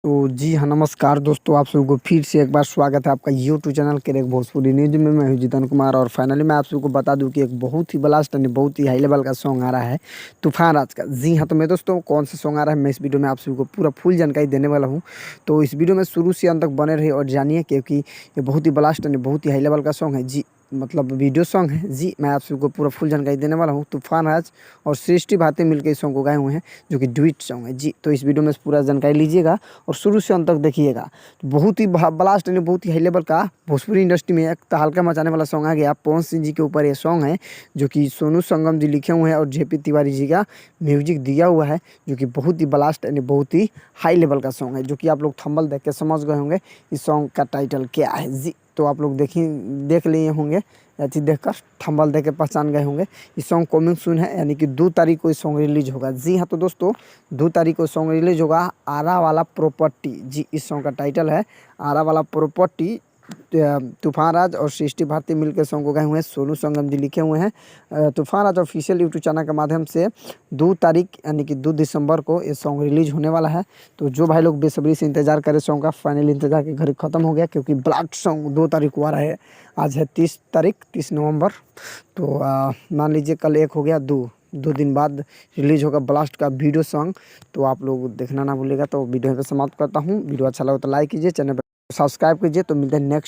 तो जी हाँ, नमस्कार दोस्तों, आप सबको फिर से एक बार स्वागत है आपका यूट्यूब चैनल के एक भोजपुरी न्यूज में। मैं हूं जितन कुमार और फाइनली मैं आप सबको बता दूं कि एक बहुत ही ब्लास्ट यानी बहुत ही हाई लेवल का सॉन्ग आ रहा है तूफान राज का। जी हाँ, तो मैं दोस्तों कौन सा सॉन्ग आ रहा है मैं इस वीडियो में आप सबको पूरा फुल जानकारी देने वाला हूँ। तो इस वीडियो में शुरू से अंत तक बने रहिए और जानिए, क्योंकि ये बहुत ही ब्लास्ट यानी बहुत ही हाई लेवल का सॉन्ग है। जी मतलब वीडियो सॉन्ग है। जी मैं आप सबको पूरा फुल जानकारी देने वाला हूँ। तूफान राज और सृष्टि भारती मिलकर इस सॉन्ग को गाए हुए हैं, जो कि डुइट सॉन्ग है। जी तो इस वीडियो में पूरा जानकारी लीजिएगा और शुरू से अंत तक देखिएगा। तो बहुत ही ब्लास्ट यानी बहुत ही हाई लेवल का भोजपुरी इंडस्ट्री में एक तहलका मचाने वाला सॉन्ग आ गया। पवन सिंह जी के ऊपर ये सॉन्ग है, जो कि सोनू संगम जी लिखे हुए हैं और जेपी तिवारी जी का म्यूजिक दिया हुआ है, जो कि बहुत ही ब्लास्ट यानी बहुत ही हाई लेवल का सॉन्ग है, जो कि आप लोग थंबनेल देख के समझ गए होंगे इस सॉन्ग का टाइटल क्या है। जी तो आप लोग देख लिए होंगे या चीज़ देखकर थंबनेल देख के पहचान गए होंगे। इस सॉन्ग कमिंग सून है, यानी कि 2 तारीख को इस सॉन्ग रिलीज होगा। जी हाँ, तो दोस्तों 2 तारीख को सॉन्ग रिलीज होगा, आरा वाला प्रॉपर्टी। जी इस सॉन्ग का टाइटल है आरा वाला प्रॉपर्टी। तूफान राज और सृष्टि भारती मिलकर सॉन्ग को गाए हुए हैं, सोनू संगम जी लिखे हुए हैं। तूफान राज ऑफिशियल यूट्यूब चैनल के माध्यम से 2 तारीख यानी कि 2 दिसंबर को ये सॉन्ग रिलीज होने वाला है। तो जो भाई लोग बेसब्री से इंतजार करें सॉन्ग का, फाइनल इंतजार के घर खत्म हो गया, क्योंकि ब्लास्ट सॉन्ग 2 तारीख को आ रहा है। आज है 30 तारीख, 30 नवंबर। तो मान लीजिए कल एक हो गया, दो दिन बाद रिलीज होगा ब्लास्ट का वीडियो सॉन्ग। तो आप लोग देखना ना भूलिएगा। तो वीडियो पे समाप्त करता हूँ। वीडियो अच्छा लगा तो लाइक कीजिए, चैनल पर सब्सक्राइब कीजिए। तो मिलते हैं नेक्स्ट